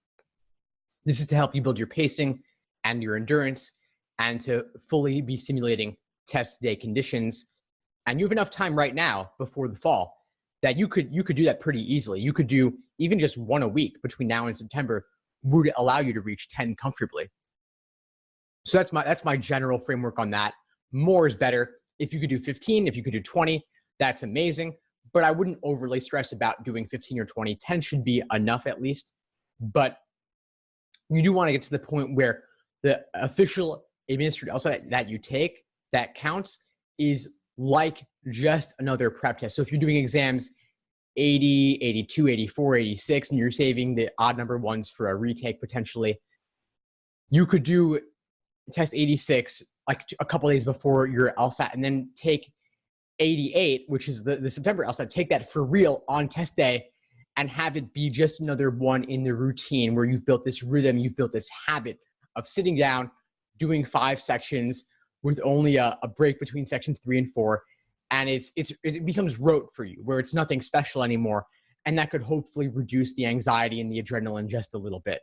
This is to help you build your pacing and your endurance and to fully be simulating test day conditions. And you have enough time right now before the fall that you could do that pretty easily. You could do even just one a week between now and September would allow you to reach 10 comfortably. So that's my general framework on that. More is better. If you could do 15, if you could do 20, that's amazing. But I wouldn't overly stress about doing 15 or 20. 10 should be enough at least. But you do want to get to the point where the official administered LSAT that you take that counts is like just another prep test. So if you're doing exams 80, 82, 84, 86, and you're saving the odd number ones for a retake potentially, you could do test 86 like a couple days before your LSAT and then take 88, which is the September LSAT, take that for real on test day and have it be just another one in the routine where you've built this rhythm, you've built this habit of sitting down, doing 5 sections with only a break between sections 3 and 4. And it becomes rote for you where it's nothing special anymore. And that could hopefully reduce the anxiety and the adrenaline just a little bit.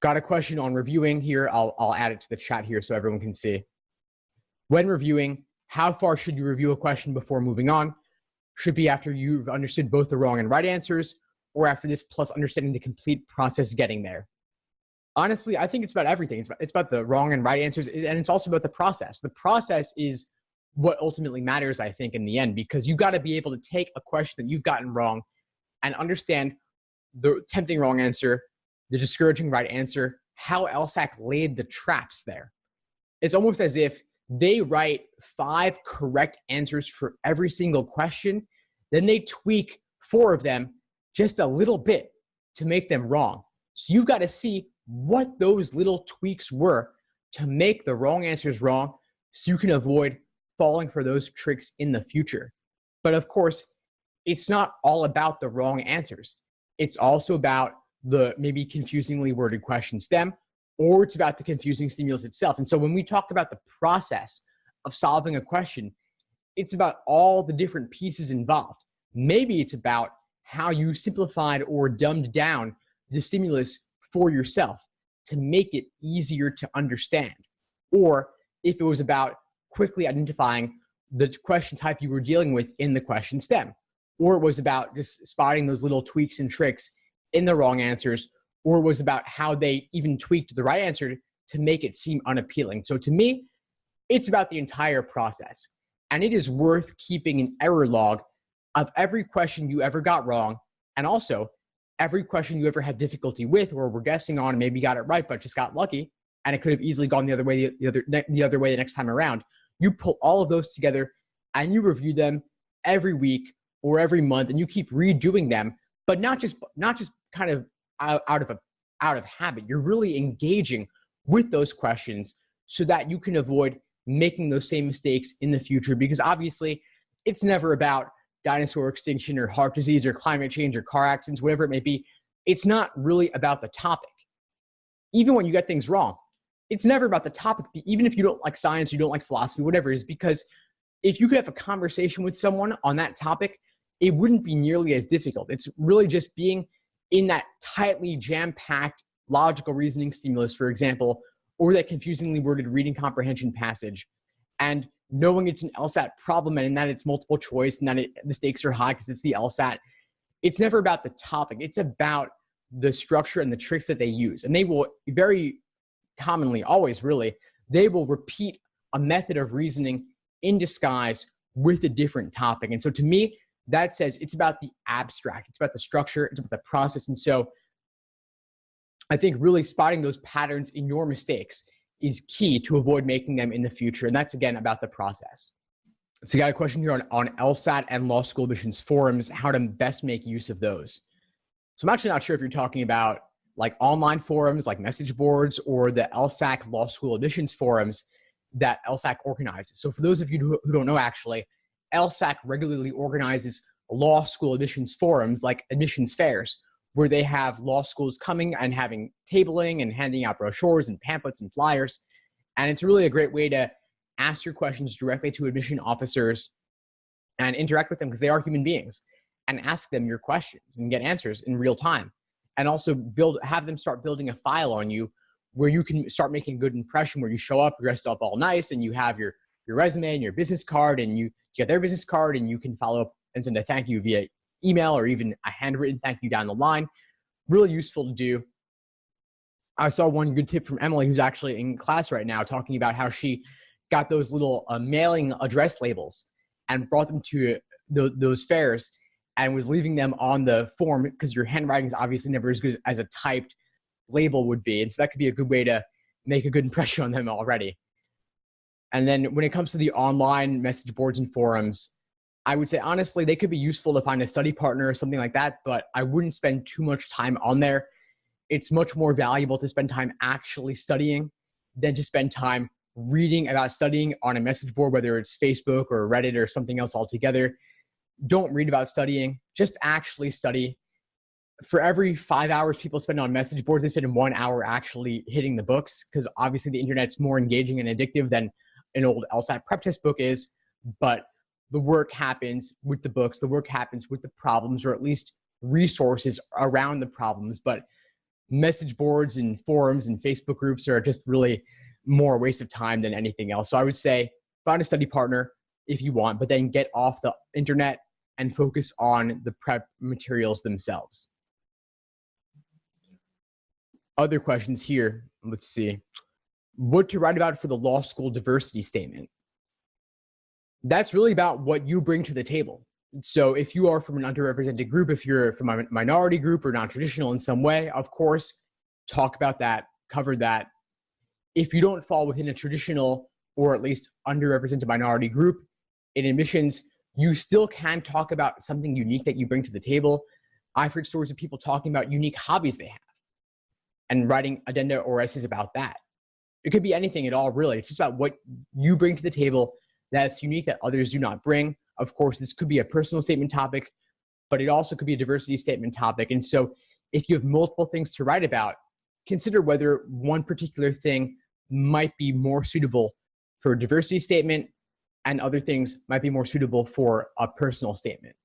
Got a question on reviewing here. I'll add it to the chat here so everyone can see. When reviewing, how far should you review a question before moving on? Should be after you've understood both the wrong and right answers, or after this plus understanding the complete process getting there? Honestly, I think it's about everything. It's about the wrong and right answers, and it's also about the process. The process is what ultimately matters, I think, in the end, because you've got to be able to take a question that you've gotten wrong and understand the tempting wrong answer, the discouraging right answer, how LSAC laid the traps there. It's almost as if they write 5 correct answers for every single question, then they tweak 4 of them just a little bit to make them wrong. So you've got to see what those little tweaks were to make the wrong answers wrong so you can avoid falling for those tricks in the future. But of course, it's not all about the wrong answers. It's also about the maybe confusingly worded question stem, or it's about the confusing stimulus itself. And so when we talk about the process of solving a question, it's about all the different pieces involved. Maybe it's about how you simplified or dumbed down the stimulus for yourself to make it easier to understand. Or if it was about quickly identifying the question type you were dealing with in the question stem, or it was about just spotting those little tweaks and tricks in the wrong answers, or it was about how they even tweaked the right answer to make it seem unappealing. So to me, it's about the entire process. And it is worth keeping an error log of every question you ever got wrong, and also every question you ever had difficulty with or were guessing on and maybe got it right but just got lucky, and it could have easily gone the other way the next time around. You pull all of those together and you review them every week or every month, and you keep redoing them, but not just kind of out of habit. You're really engaging with those questions so that you can avoid making those same mistakes in the future, because obviously it's never about dinosaur extinction or heart disease or climate change or car accidents, whatever it may be. It's not really about the topic. Even when you get things wrong, it's never about the topic. Even if you don't like science, you don't like philosophy, whatever it is, because if you could have a conversation with someone on that topic it wouldn't be nearly as difficult. It's really just being in that tightly jam-packed logical reasoning stimulus, for example, or that confusingly worded reading comprehension passage, and knowing it's an LSAT problem and that it's multiple choice and that the stakes are high because it's the LSAT. It's never about the topic. It's about the structure and the tricks that they use. And they will very commonly, always really, they will repeat a method of reasoning in disguise with a different topic. And so to me, that says it's about the abstract. It's about the structure. It's about the process. And so I think really spotting those patterns in your mistakes is key to avoid making them in the future. And that's, again, about the process. So I got a question here on LSAT and law school admissions forums, how to best make use of those. So I'm actually not sure if you're talking about like online forums, like message boards, or the LSAC law school admissions forums that LSAC organizes. So for those of you who don't know, actually, LSAC regularly organizes law school admissions forums like admissions fairs, where they have law schools coming and having tabling and handing out brochures and pamphlets and flyers. And it's really a great way to ask your questions directly to admission officers and interact with them, because they are human beings, and ask them your questions and get answers in real time. And also have them start building a file on you where you can start making a good impression, where you show up dressed up all nice and you have your resume and your business card, and you get their business card, and you can follow up and send a thank you via email or even a handwritten thank you down the line. Really useful to do. I saw one good tip from Emily, who's actually in class right now, talking about how she got those little mailing address labels and brought them to those fairs and was leaving them on the form, because your handwriting is obviously never as good as a typed label would be. And so that could be a good way to make a good impression on them already. And then when it comes to the online message boards and forums, I would say, honestly, they could be useful to find a study partner or something like that, but I wouldn't spend too much time on there. It's much more valuable to spend time actually studying than to spend time reading about studying on a message board, whether it's Facebook or Reddit or something else altogether. Don't read about studying, just actually study. For every 5 hours people spend on message boards, they spend 1 hour actually hitting the books, because obviously the internet's more engaging and addictive than an old LSAT prep test book is. But the work happens with the books, the work happens with the problems, or at least resources around the problems. But message boards and forums and Facebook groups are just really more a waste of time than anything else. So I would say find a study partner if you want, but then get off the internet and focus on the prep materials themselves. Other questions here. Let's see. What to write about for the law school diversity statement. That's really about what you bring to the table. So if you are from an underrepresented group, if you're from a minority group or non-traditional in some way, of course, talk about that, cover that. If you don't fall within a traditional or at least underrepresented minority group in admissions, you still can talk about something unique that you bring to the table. I've heard stories of people talking about unique hobbies they have and writing addenda or essays about that. It could be anything at all, really. It's just about what you bring to the table that's unique that others do not bring. Of course, this could be a personal statement topic, but it also could be a diversity statement topic. And so if you have multiple things to write about, consider whether one particular thing might be more suitable for a diversity statement and other things might be more suitable for a personal statement.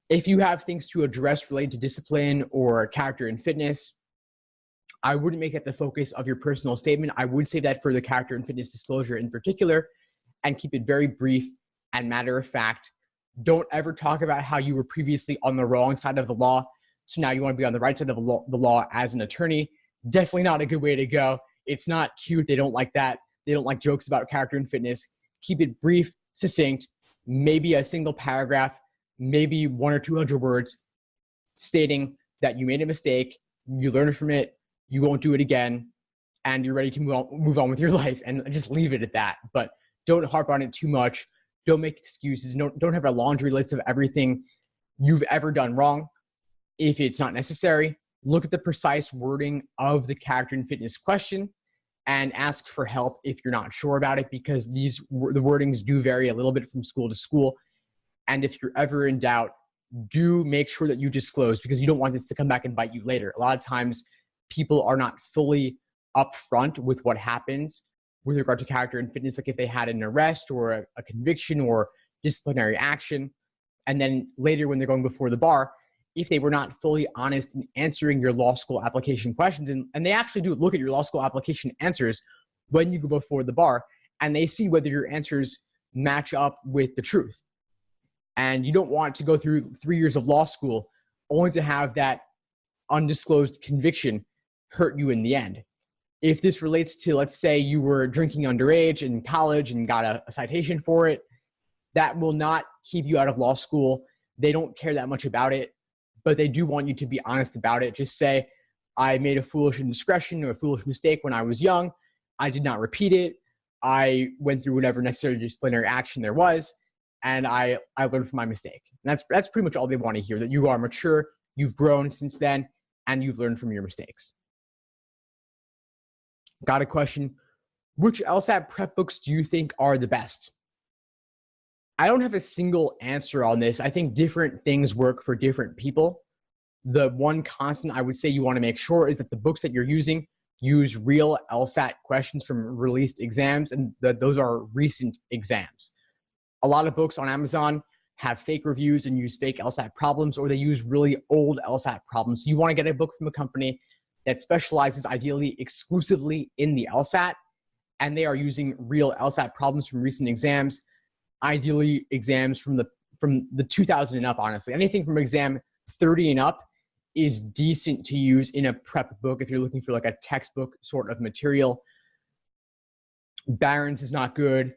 If you have things to address related to discipline or character and fitness, I wouldn't make that the focus of your personal statement. I would save that for the character and fitness disclosure in particular, and keep it very brief and matter of fact. Don't ever talk about how you were previously on the wrong side of the law, so now you want to be on the right side of the law as an attorney. Definitely not a good way to go. It's not cute. They don't like that. They don't like jokes about character and fitness. Keep it brief, succinct, maybe a single paragraph, maybe 100 or 200 words, stating that you made a mistake, you learned from it, you won't do it again, and you're ready to move on with your life, and just leave it at that. But don't harp on it too much. Don't make excuses. Don't have a laundry list of everything you've ever done wrong. If it's not necessary, look at the precise wording of the character and fitness question and ask for help if you're not sure about it, because the wordings do vary a little bit from school to school. And if you're ever in doubt, do make sure that you disclose, because you don't want this to come back and bite you later. A lot of times people are not fully upfront with what happens with regard to character and fitness, like if they had an arrest or a conviction or disciplinary action. And then later when they're going before the bar, if they were not fully honest in answering your law school application questions, and they actually do look at your law school application answers when you go before the bar, and they see whether your answers match up with the truth. And you don't want to go through 3 years of law school only to have that undisclosed conviction hurt you in the end. If this relates to, let's say you were drinking underage in college and got a citation for it, that will not keep you out of law school. They don't care that much about it, but they do want you to be honest about it. Just say, I made a foolish indiscretion or a foolish mistake when I was young. I did not repeat it. I went through whatever necessary disciplinary action there was, and I learned from my mistake. And that's pretty much all they want to hear, that you are mature, you've grown since then, and you've learned from your mistakes. Got a question. Which LSAT prep books do you think are the best? I don't have a single answer on this. I think different things work for different people. The one constant I would say you want to make sure is that the books that you're using use real LSAT questions from released exams, and that those are recent exams. A lot of books on Amazon have fake reviews and use fake LSAT problems, or they use really old LSAT problems. So you want to get a book from a company that specializes ideally exclusively in the LSAT, and they are using real LSAT problems from recent exams, ideally exams from the 2000 and up, honestly. Anything from exam 30 and up is decent to use in a prep book if you're looking for like a textbook sort of material. Barron's is not good.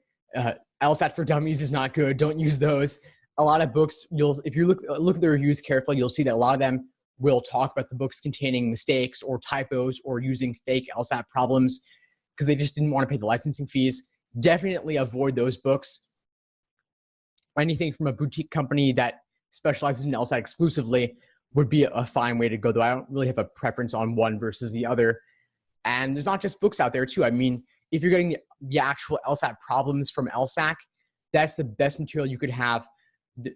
LSAT for Dummies is not good. Don't use those. A lot of books, if you look at the reviews carefully, you'll see that a lot of them will talk about the books containing mistakes or typos or using fake LSAT problems because they just didn't want to pay the licensing fees. Definitely avoid those books. Anything from a boutique company that specializes in LSAT exclusively would be a fine way to go, though I don't really have a preference on one versus the other. And there's not just books out there, too. I mean, if you're getting the actual LSAT problems from LSAC, that's the best material you could have.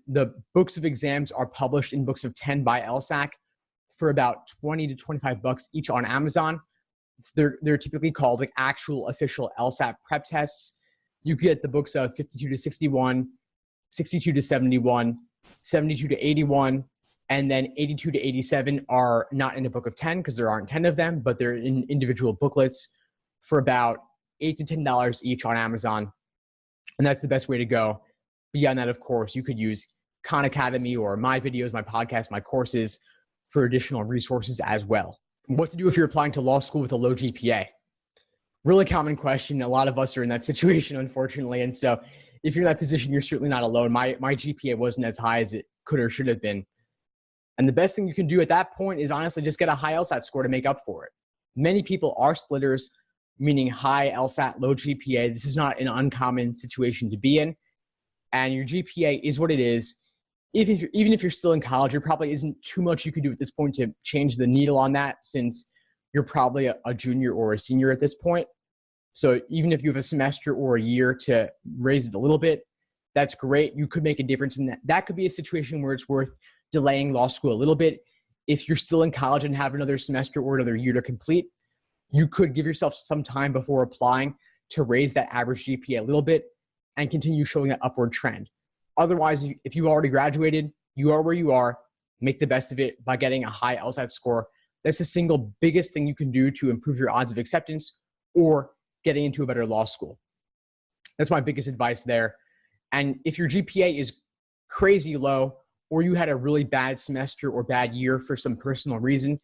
The books of exams are published in books of 10 by LSAC for about $20 to $25 each on Amazon. They're typically called like actual official LSAT prep tests. You get the books of 52 to 61, 62 to 71, 72 to 81, and then 82 to 87 are not in a book of 10 because there aren't 10 of them, but they're in individual booklets for about $8 to $10 each on Amazon. And that's the best way to go. Beyond that, of course, you could use Khan Academy or my videos, my podcasts, my courses for additional resources as well. What to do if you're applying to law school with a low GPA? Really common question. A lot of us are in that situation, unfortunately. And so if you're in that position, you're certainly not alone. My GPA wasn't as high as it could or should have been. And the best thing you can do at that point is honestly just get a high LSAT score to make up for it. Many people are splitters, meaning high LSAT, low GPA. This is not an uncommon situation to be in. And your GPA is what it is. Even if you're still in college, there probably isn't too much you can do at this point to change the needle on that, since you're probably a junior or a senior at this point. So even if you have a semester or a year to raise it a little bit, that's great. You could make a difference in that. That could be a situation where it's worth delaying law school a little bit. If you're still in college and have another semester or another year to complete, you could give yourself some time before applying to raise that average GPA a little bit and continue showing that upward trend. Otherwise, if you already graduated, you are where you are. Make the best of it by getting a high LSAT score. That's the single biggest thing you can do to improve your odds of acceptance or getting into a better law school. That's my biggest advice there. And if your GPA is crazy low, or you had a really bad semester or bad year for some personal reason,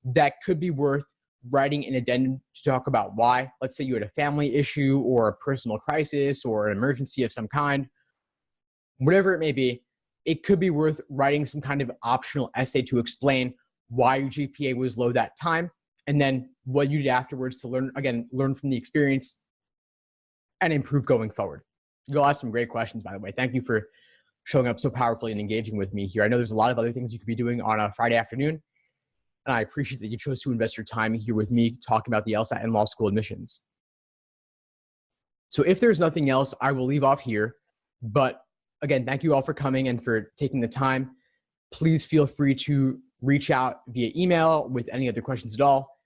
that could be worth writing an addendum to talk about why. Let's say you had a family issue or a personal crisis or an emergency of some kind. Whatever it may be, it could be worth writing some kind of optional essay to explain why your GPA was low that time, and then what you did afterwards to learn from the experience and improve going forward. You all asked some great questions, by the way. Thank you for showing up so powerfully and engaging with me here. I know there's a lot of other things you could be doing on a Friday afternoon, and I appreciate that you chose to invest your time here with me talking about the LSAT and law school admissions. So if there's nothing else, I will leave off here. But again, thank you all for coming and for taking the time. Please feel free to reach out via email with any other questions at all.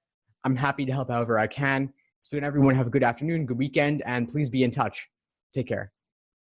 I'm happy to help however I can. So everyone have a good afternoon, good weekend, and please be in touch. Take care.